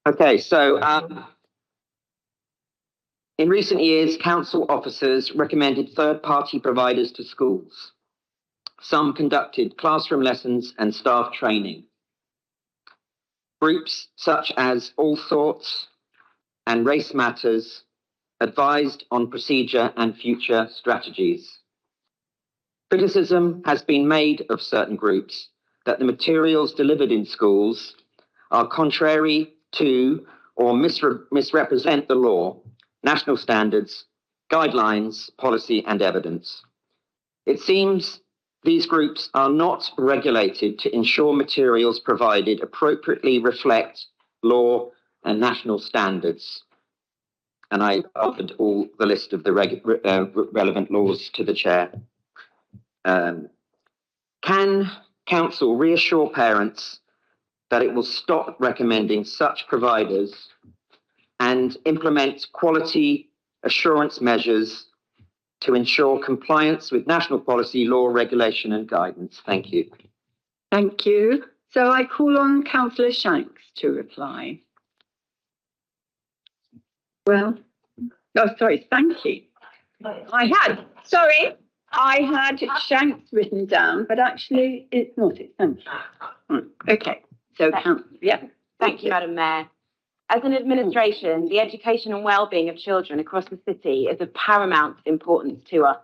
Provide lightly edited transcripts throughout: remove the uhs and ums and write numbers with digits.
Okay, so in recent years, council officers recommended third-party providers to schools. Some conducted classroom lessons and staff training. Groups such as All Sorts and Race Matters advised on procedure and future strategies. Criticism has been made of certain groups that the materials delivered in schools are contrary to or misrepresent the law, national standards, guidelines, policy, and evidence. It seems these groups are not regulated to ensure materials provided appropriately reflect law and national standards. And I offered all the list of the relevant laws to the chair. Can council reassure parents that it will stop recommending such providers and implement quality assurance measures to ensure compliance with national policy, law, regulation and guidance? Thank you. Thank you. So I call on Cllr Shanks to reply. Well, oh, sorry, Sankey. I had Shanks written down, but actually it's not. It's Sankey. Okay, so yeah. Thank you, Madam Mayor. As an administration, the education and well-being of children across the city is of paramount importance to us.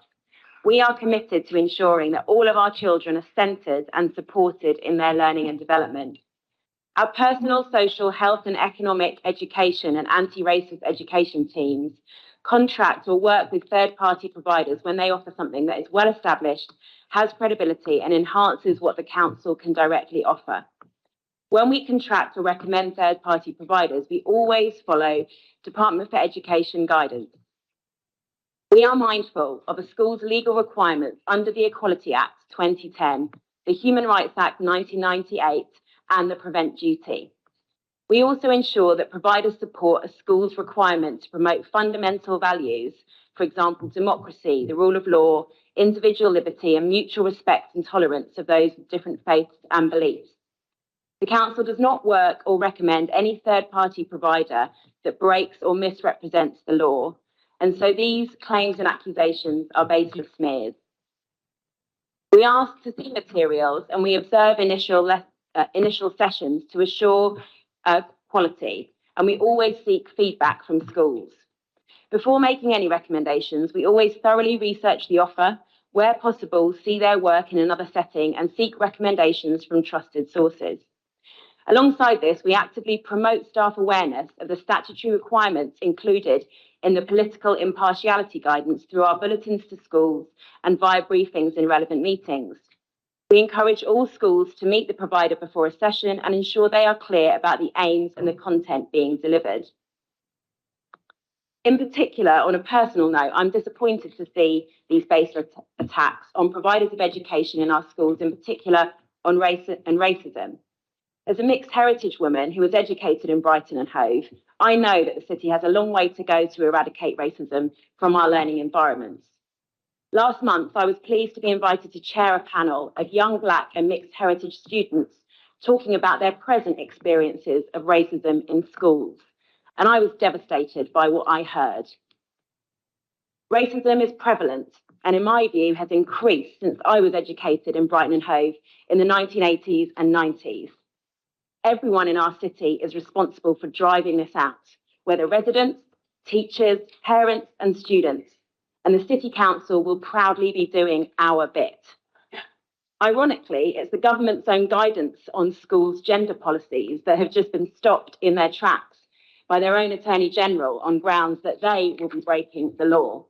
We are committed to ensuring that all of our children are centred and supported in their learning and development. Our personal, social, health and economic education and anti-racist education teams contract or work with third-party providers when they offer something that is well established, has credibility and enhances what the council can directly offer. When we contract or recommend third-party providers, we always follow Department for Education guidance. We are mindful of a school's legal requirements under the Equality Act 2010, the Human Rights Act 1998, and the Prevent Duty. We also ensure that providers support a school's requirement to promote fundamental values, for example, democracy, the rule of law, individual liberty, and mutual respect and tolerance of those with different faiths and beliefs. The council does not work or recommend any third-party provider that breaks or misrepresents the law, and so these claims and accusations are baseless smears. We ask to see materials and we observe initial sessions to assure quality, and we always seek feedback from schools. Before making any recommendations, we always thoroughly research the offer, where possible, see their work in another setting, and seek recommendations from trusted sources. Alongside this, we actively promote staff awareness of the statutory requirements included in the political impartiality guidance through our bulletins to schools and via briefings in relevant meetings. We encourage all schools to meet the provider before a session and ensure they are clear about the aims and the content being delivered. In particular, on a personal note, I'm disappointed to see these baseless attacks on providers of education in our schools, in particular on race and racism. As a mixed heritage woman who was educated in Brighton and Hove, I know that the city has a long way to go to eradicate racism from our learning environments. Last month, I was pleased to be invited to chair a panel of young Black and mixed heritage students talking about their present experiences of racism in schools, and I was devastated by what I heard. Racism is prevalent and, in my view, has increased since I was educated in Brighton and Hove in the 1980s and 90s. Everyone in our city is responsible for driving this out, whether residents, teachers, parents and students, and the City Council will proudly be doing our bit. Ironically, it's the government's own guidance on schools' gender policies that have just been stopped in their tracks by their own Attorney General on grounds that they will be breaking the law.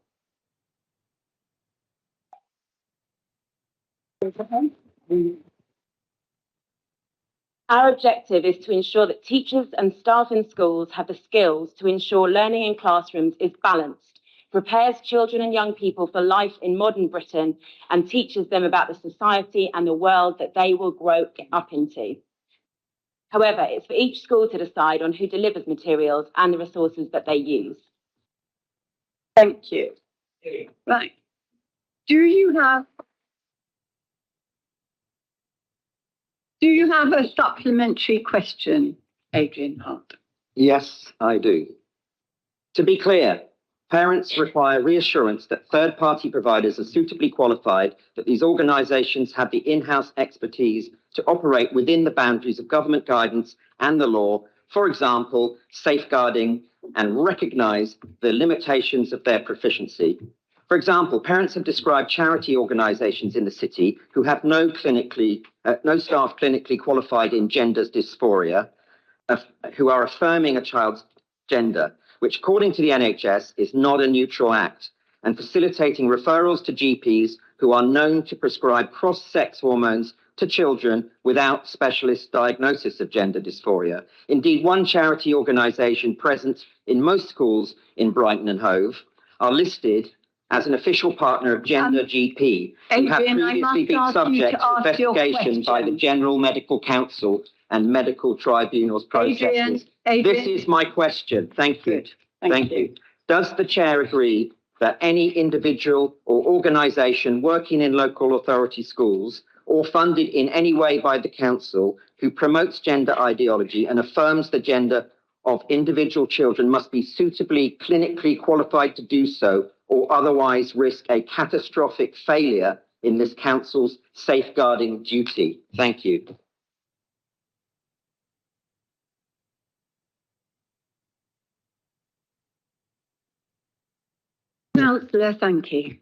Our objective is to ensure that teachers and staff in schools have the skills to ensure learning in classrooms is balanced, prepares children and young people for life in modern Britain, and teaches them about the society and the world that they will grow up into. However, it's for each school to decide on who delivers materials and the resources that they use. Thank you. Right. Do you have a supplementary question, Adrian Hart? Yes, I do. To be clear, parents require reassurance that third-party providers are suitably qualified, that these organisations have the in-house expertise to operate within the boundaries of government guidance and the law, for example, safeguarding and recognise the limitations of their proficiency. For example, parents have described charity organisations in the city who have no staff clinically qualified in gender dysphoria, who are affirming a child's gender, which according to the NHS is not a neutral act, and facilitating referrals to GPs who are known to prescribe cross-sex hormones to children without specialist diagnosis of gender dysphoria. Indeed, one charity organisation present in most schools in Brighton and Hove are listed as an official partner of Gender GP, who have previously been subject to investigation by the General Medical Council and medical tribunals processes. This is my question. Thank you. Thank you. Does the chair agree that any individual or organisation working in local authority schools or funded in any way by the council who promotes gender ideology and affirms the gender of individual children must be suitably clinically qualified to do so, or otherwise risk a catastrophic failure in this council's safeguarding duty? Thank you. Cllr Sankey.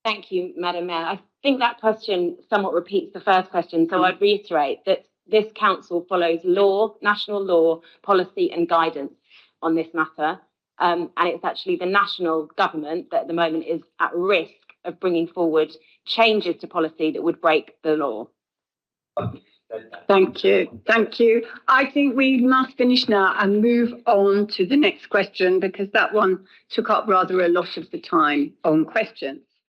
Thank you, Madam Mayor. I think that question somewhat repeats the first question, so I'd reiterate that this council follows law, national law, policy and guidance on this matter. And it's actually the national government that at the moment is at risk of bringing forward changes to policy that would break the law. Thank you. Thank you. I think we must finish now and move on to the next question, because that one took up rather a lot of the time on questions.